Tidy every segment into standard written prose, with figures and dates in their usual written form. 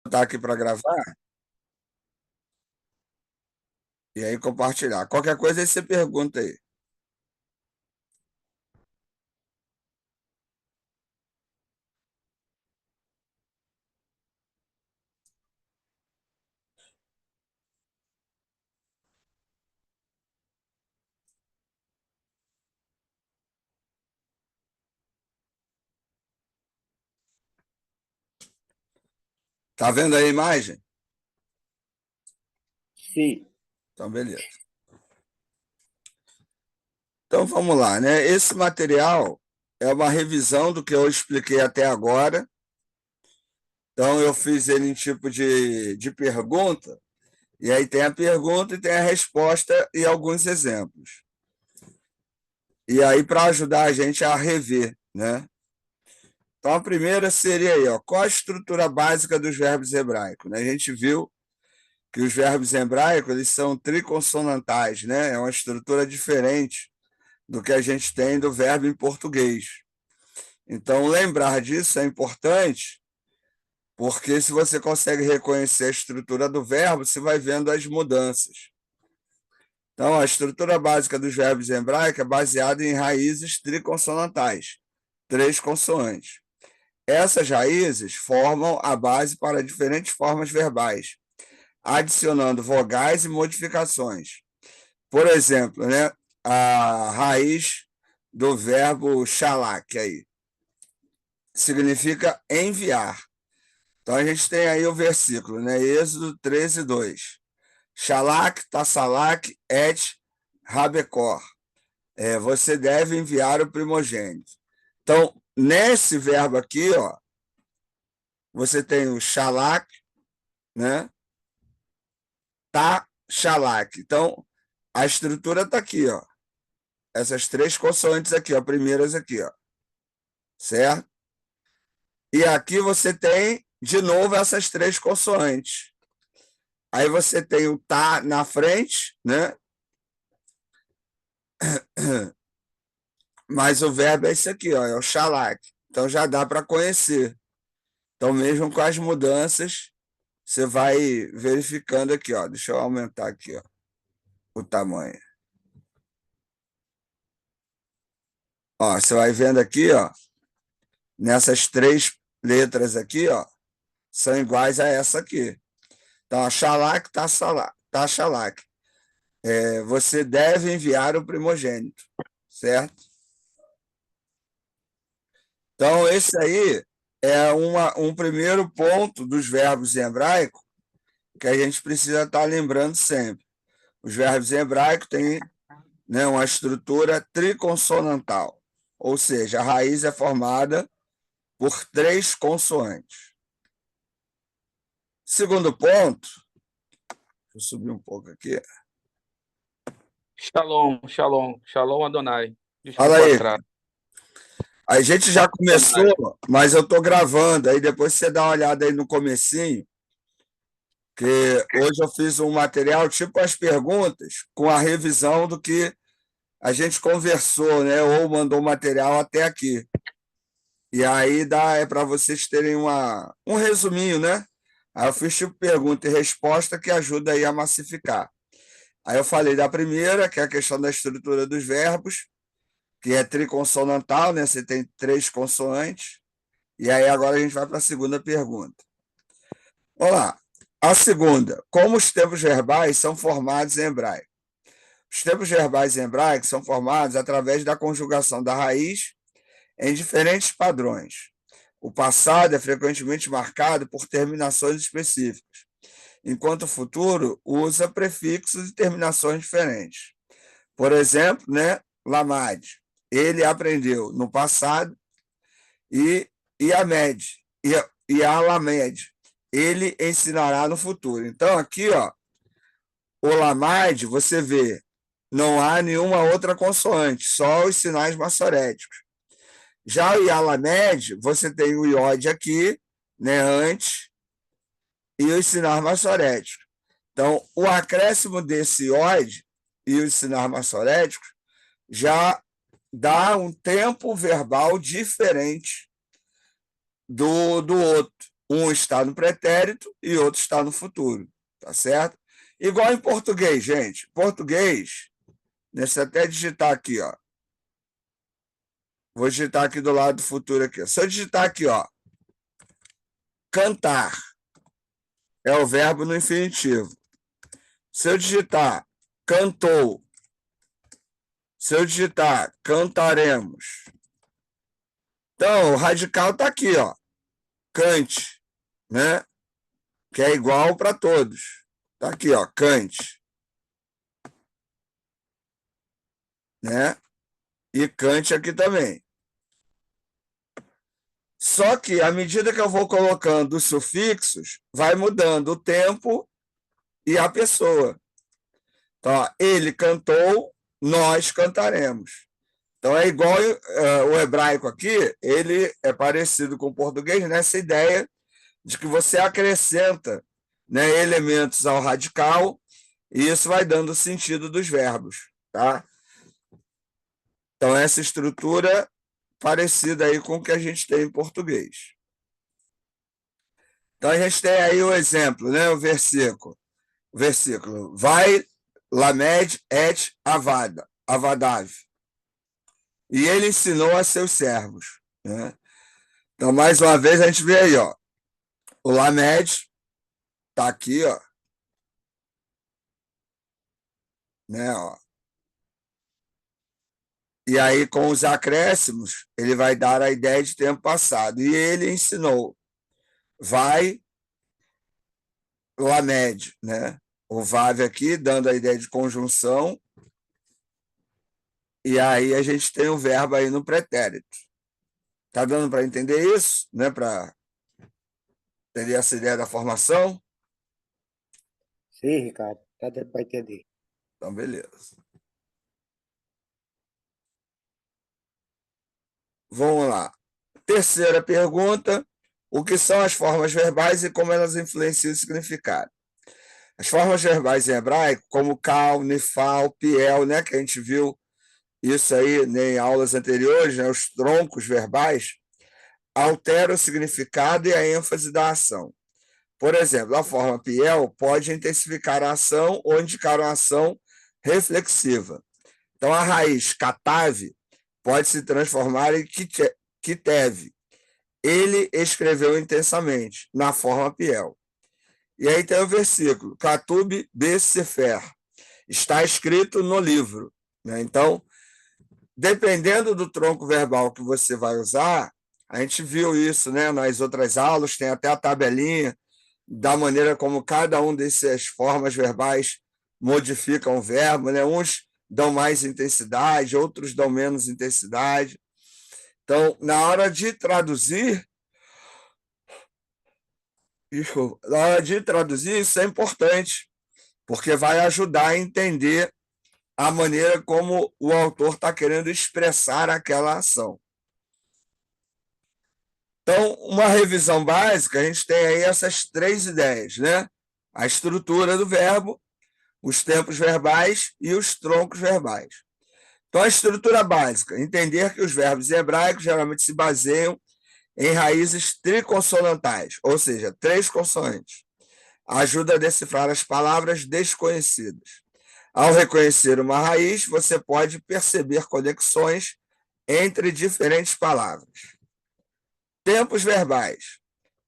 Botar aqui para gravar e aí compartilhar. Qualquer coisa aí você pergunta aí. Tá vendo aí a imagem? Sim. Então, beleza. Então, vamos lá, né? Esse material é uma revisão do que eu expliquei até agora. Então, eu fiz ele em tipo de pergunta, e aí tem a pergunta e tem a resposta e alguns exemplos. E aí, para ajudar a gente a rever, né? Então, a primeira seria aí, ó, qual a estrutura básica dos verbos hebraicos? Né? A gente viu que os verbos hebraicos eles são triconsonantais, né? É uma estrutura diferente do que a gente tem do verbo em português. Então, lembrar disso é importante, porque se você consegue reconhecer a estrutura do verbo, você vai vendo as mudanças. Então, a estrutura básica dos verbos hebraicos é baseada em raízes triconsonantais, três consoantes. Essas raízes formam a base para diferentes formas verbais, adicionando vogais e modificações. Por exemplo, né, a raiz do verbo shalak aí significa enviar. Então a gente tem aí o versículo, né, Êxodo 13:2. Shalak, tassalak, et rabecor. Você deve enviar o primogênito. Então, nesse verbo aqui, ó, você tem o shalak, né? Tá, shalak. Então, a estrutura está aqui, ó. Essas três consoantes aqui, ó, primeiras aqui, ó. Certo? E aqui você tem, de novo, essas três consoantes. Aí você tem o tá na frente, né? Mas o verbo é esse aqui, ó, é o shalak. Então já dá para conhecer. Então, mesmo com as mudanças, você vai verificando aqui, ó. Deixa eu aumentar aqui, ó, o tamanho. Ó, você vai vendo aqui, ó, nessas três letras aqui, ó, são iguais a essa aqui. Então, a shalak, tá shalak. Você deve enviar o primogênito, certo? Então, esse aí é um primeiro ponto dos verbos em hebraico que a gente precisa estar lembrando sempre. Os verbos em hebraico têm, né, uma estrutura triconsonantal, ou seja, a raiz é formada por três consoantes. Segundo ponto, deixa eu subir um pouco aqui. Shalom, shalom, shalom Adonai. Fala Desculpa o aí. atraso. A gente já Shalom começou, Adonai. mas eu estou gravando, aí depois você dá uma olhada aí no comecinho, que hoje eu fiz um material tipo as perguntas, com a revisão do que a gente conversou, né? Ou mandou material até aqui. E aí dá para vocês terem um resuminho, né? Aí eu fiz tipo pergunta e resposta que ajuda aí a massificar. Aí eu falei da primeira, que é a questão da estrutura dos verbos, que é triconsonantal, né? Você tem três consoantes. E aí agora a gente vai para a segunda pergunta. Olá. A segunda, como os tempos verbais são formados em hebraico? Os tempos verbais em hebraico são formados através da conjugação da raiz em diferentes padrões. O passado é frequentemente marcado por terminações específicas, enquanto o futuro usa prefixos e terminações diferentes. Por exemplo, né, Lamad, ele aprendeu no passado, e Iamed, e Alamed, ele ensinará no futuro. Então, aqui, ó, o Lamad, você vê, não há nenhuma outra consoante, só os sinais maçoréticos. Já o Yalamed, você tem o iode aqui, né, antes, e os sinais maçoréticos. Então, o acréscimo desse iode e os sinais maçoréticos já dá um tempo verbal diferente do outro. Um está no pretérito e outro está no futuro, tá certo? Igual em português, gente. Português, deixa eu até digitar aqui, ó. Vou digitar aqui do lado do futuro aqui. Se eu digitar aqui, ó, cantar é o verbo no infinitivo. Se eu digitar cantou, se eu digitar cantaremos. Então, o radical está aqui, ó, cante, né? Que é igual para todos. Está aqui, ó, cante, né? E cante aqui também. Só que, à medida que eu vou colocando os sufixos, vai mudando o tempo e a pessoa. Então, ó, ele cantou, nós cantaremos. Então, é igual o hebraico aqui, ele é parecido com o português nessa ideia de que você acrescenta, né, elementos ao radical e isso vai dando o sentido dos verbos. Tá? Então, essa estrutura parecida aí com o que a gente tem em português. Então, a gente tem aí o exemplo, né, o versículo. O versículo. Vai, lamed et avada, avadav. E ele ensinou a seus servos. Né? Então, mais uma vez, a gente vê aí, ó, o lamed está aqui, ó, né, ó. E aí, com os acréscimos, ele vai dar a ideia de tempo passado. E ele ensinou. Vai, lamed, né? O vav aqui, dando a ideia de conjunção. E aí a gente tem o verbo aí no pretérito. Tá dando para entender isso? Né? Para ter essa ideia da formação? Sim, Ricardo, tá dando para entender. Então, beleza. Vamos lá. Terceira pergunta. O que são as formas verbais e como elas influenciam o significado? As formas verbais em hebraico, como kal, nifal, piel, né, que a gente viu isso aí, né, em aulas anteriores, né, os troncos verbais, alteram o significado e a ênfase da ação. Por exemplo, a forma piel pode intensificar a ação ou indicar uma ação reflexiva. Então, a raiz katave pode se transformar em kitev. Ele escreveu intensamente, na forma piel. E aí tem o versículo, Katub Sefer, está escrito no livro. Né? Então, dependendo do tronco verbal que você vai usar, a gente viu isso, né, nas outras aulas, tem até a tabelinha da maneira como cada um dessas formas verbais modificam o verbo. Né? Uns dão mais intensidade, outros dão menos intensidade. Então, na hora de traduzir, isso é importante, porque vai ajudar a entender a maneira como o autor está querendo expressar aquela ação. Então, uma revisão básica, a gente tem aí essas três ideias, né? A estrutura do verbo, os tempos verbais e os troncos verbais. Então, a estrutura básica, entender que os verbos hebraicos geralmente se baseiam em raízes triconsonantais, ou seja, três consoantes. Ajuda a decifrar as palavras desconhecidas. Ao reconhecer uma raiz, você pode perceber conexões entre diferentes palavras. Tempos verbais.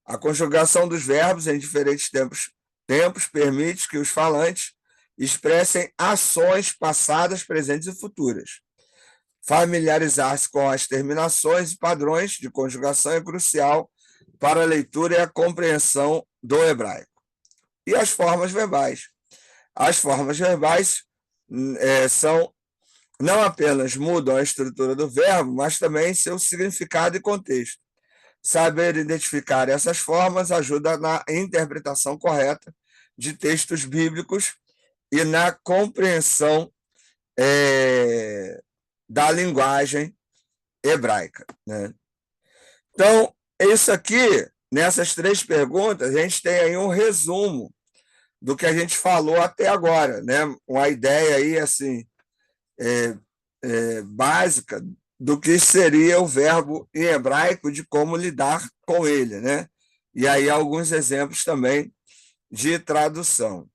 A conjugação dos verbos em diferentes tempos permite que os falantes expressem ações passadas, presentes e futuras. Familiarizar-se com as terminações e padrões de conjugação é crucial para a leitura e a compreensão do hebraico. E as formas verbais. As formas verbais não apenas mudam a estrutura do verbo, mas também seu significado e contexto. Saber identificar essas formas ajuda na interpretação correta de textos bíblicos e na compreensão da linguagem hebraica. Né? Então, isso aqui, nessas três perguntas, a gente tem aí um resumo do que a gente falou até agora, né? Uma ideia aí, assim, básica do que seria o verbo em hebraico, de como lidar com ele, né? e aí alguns exemplos também de tradução.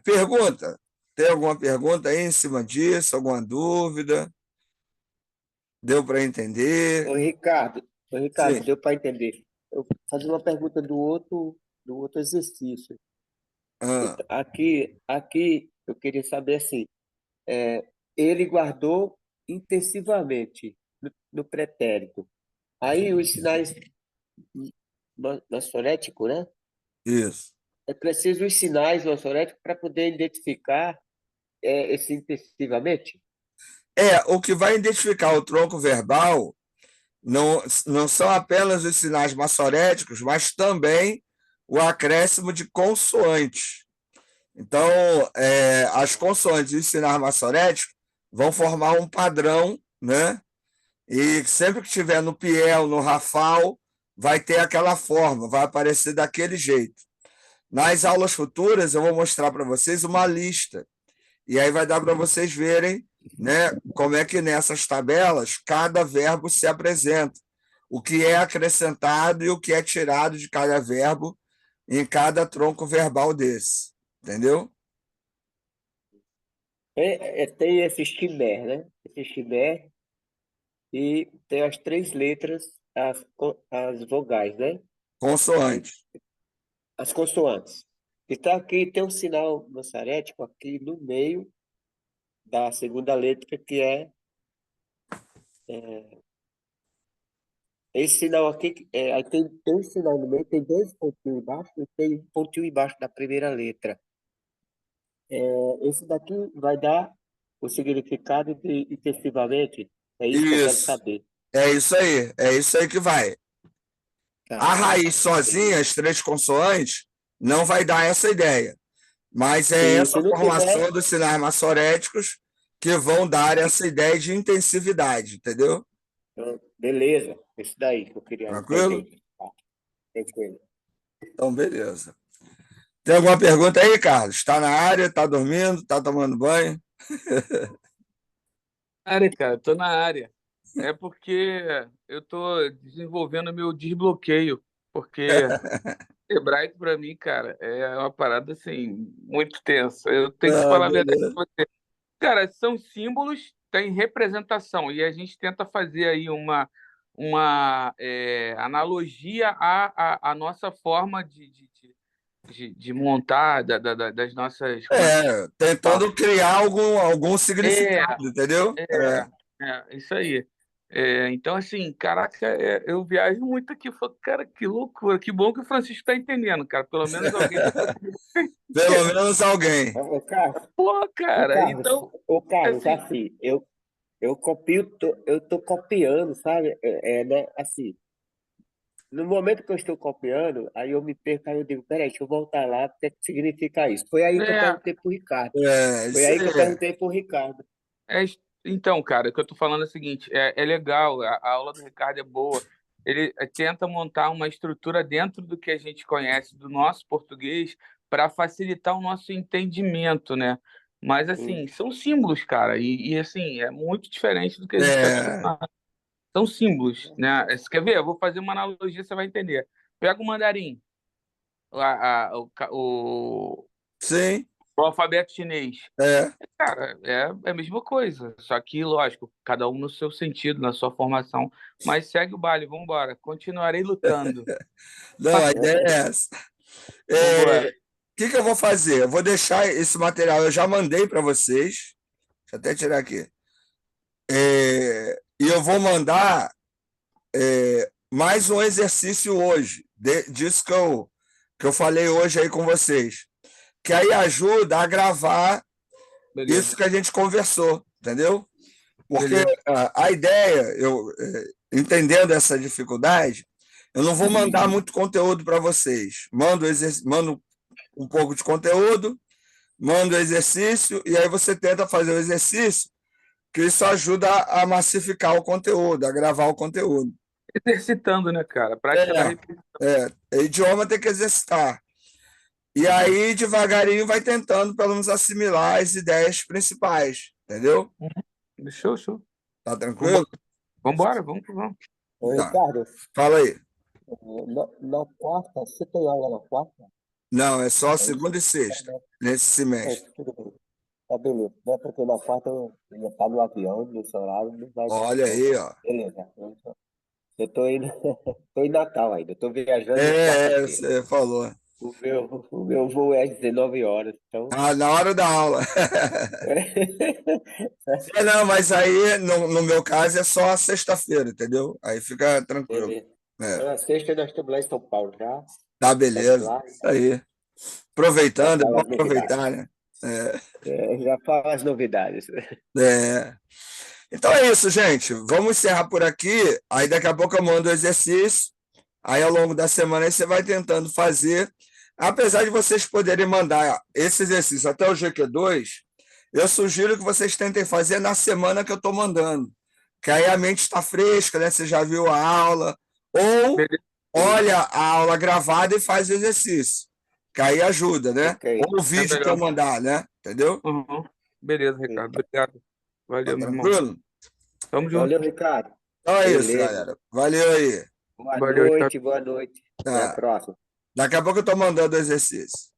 Pergunta? Tem alguma pergunta aí em cima disso? Alguma dúvida? Deu para entender? Ô, Ricardo, Sim. deu para entender. Eu vou fazer uma pergunta do outro exercício. Ah, Aqui eu queria saber assim, é, ele guardou intensivamente no pretérito. Aí os sinais maçoréticos, né? isso. É preciso os sinais maçoréticos para poder identificar esse intensivamente? O que vai identificar o tronco verbal não são apenas os sinais maçoréticos, mas também o acréscimo de consoantes. Então, as consoantes e os sinais maçoréticos vão formar um padrão, né? E sempre que tiver no piel, no rafal, vai ter aquela forma, vai aparecer daquele jeito. Nas aulas futuras, eu vou mostrar para vocês uma lista. E aí vai dar para vocês verem, né, como é que nessas tabelas cada verbo se apresenta, o que é acrescentado e o que é tirado de cada verbo em cada tronco verbal desse. Entendeu? Tem esse chimé, né? Esse chimé e tem as três letras, as vogais, né? Aí, Consoante. as consoantes. Então aqui tem um sinal maçarético aqui no meio da segunda letra, que é esse sinal aqui. Aí tem um sinal no meio, tem dois pontinhos embaixo e tem um pontinho embaixo da primeira letra. Esse daqui vai dar o significado de intensivamente. É isso que eu quero Isso. saber. É isso aí que vai. A Tá. raiz sozinha, as três consoantes, não vai dar essa ideia. Mas é Sim, essa se não formação tiver, dos sinais maçoréticos que vão dar essa ideia de intensividade, entendeu? beleza. Isso daí que eu queria Tranquilo? entender. Tá, tranquilo. Então, beleza. Tem alguma pergunta aí, Carlos? Está na área? Está dormindo? Está tomando banho? Área, cara, tô na área. É porque eu tô desenvolvendo meu desbloqueio, porque hebraico para mim, cara, é uma parada assim muito tensa. Eu tenho que Ah, falar a verdade beleza. pra você. Cara, são símbolos, tem representação e a gente tenta fazer aí uma analogia à nossa forma de montar das nossas. Como é que fala? Tentando criar algum É, significado, entendeu? isso aí. Então, assim, caraca, eu viajo muito aqui. Falo, cara, que loucura, que bom que o Francisco tá entendendo, cara. Pelo menos alguém tá conseguindo Pelo entender. menos alguém. Ô, Carlos, Pô, ô, cara, Carlos, então, ô, Carlos, assim, assim, eu copio, eu tô copiando, sabe? Né? Assim, no momento que eu estou copiando, aí eu me perco, aí eu digo, peraí, deixa eu voltar lá, o que é que significa isso? Foi aí que eu é, perguntei pro Ricardo. Foi Isso aí que eu aí. perguntei pro Ricardo. então, cara, o que eu tô falando é o seguinte: é legal, a aula do Ricardo é boa. Ele tenta montar uma estrutura dentro do que a gente conhece do nosso português para facilitar o nosso entendimento, né? Mas, Hum. assim, são símbolos, cara, assim, é muito diferente do que a gente está É, acostumado. São símbolos, né? Você quer ver? Eu vou fazer uma analogia, você vai entender. Pega o mandarim, sim, o alfabeto chinês. é. Cara, é a mesma coisa, só que, lógico, cada um no seu sentido, na sua formação, mas segue o baile, vambora. Continuarei lutando. Não, a ideia é essa. Vambora. O que eu vou fazer? Eu vou deixar esse material, eu já mandei para vocês. Deixa eu até tirar aqui. E eu vou mandar mais um exercício hoje, disso que eu falei hoje aí com vocês. Que aí ajuda a gravar isso Beleza, que a gente conversou, entendeu? Porque beleza. a ideia, entendendo essa dificuldade, eu não vou mandar muito conteúdo para vocês. Mando um pouco de conteúdo, mando o exercício, e aí você tenta fazer o exercício, que isso ajuda a massificar o conteúdo, a gravar o conteúdo. Exercitando, né, cara? Prática da É, repetição. idioma tem que exercitar. E aí, devagarinho, vai tentando, pelo menos, assimilar as ideias principais, entendeu? Show, show. Tá tranquilo? Vambora, vambora, vamos que vamos. Ô, Tá. Ricardo, Fala aí. Na quarta, você tem aula na quarta? Não, é só É isso? segunda e sexta, nesse É, semestre. tudo bem. Tá, beleza. Não é porque na quarta eu ia estar no avião, nesse horário, não vai dar. Olha Então, aí, ó. beleza. Eu tô indo, tô em Natal ainda. Eu tô viajando quarta-feira. Você falou. O meu voo é às 19 horas, então. Ah, na hora da aula. Não, mas aí, no meu caso, é só sexta-feira, entendeu? Aí fica tranquilo. Beleza. É, Na sexta nós estamos lá em São Paulo já. tá, Estamos beleza. lá, Isso aí. já Aproveitando, é bom fala as novidades. aproveitar, né? Já fala as novidades. É. Então é isso, gente. Vamos encerrar por aqui. Aí daqui a pouco eu mando o exercício. Aí ao longo da semana aí você vai tentando fazer. Apesar de vocês poderem mandar esse exercício até o GQ2, eu sugiro que vocês tentem fazer na semana que eu estou mandando. Que aí a mente está fresca, né? Você já viu a aula. Ou Beleza. olha a aula gravada e faz o exercício. Que aí ajuda, né? Ok. Ou o É vídeo que eu melhor. mandar, né? Entendeu? Uhum. Beleza, Ricardo. Obrigado. Tá Valeu, meu irmão. tranquilo? Tamo junto. Valeu, Ricardo. Então é isso, Beleza. galera. Valeu aí. Boa Valeu, tchau. noite, boa noite. Até a Tá. próxima. Daqui a pouco eu estou mandando o exercício.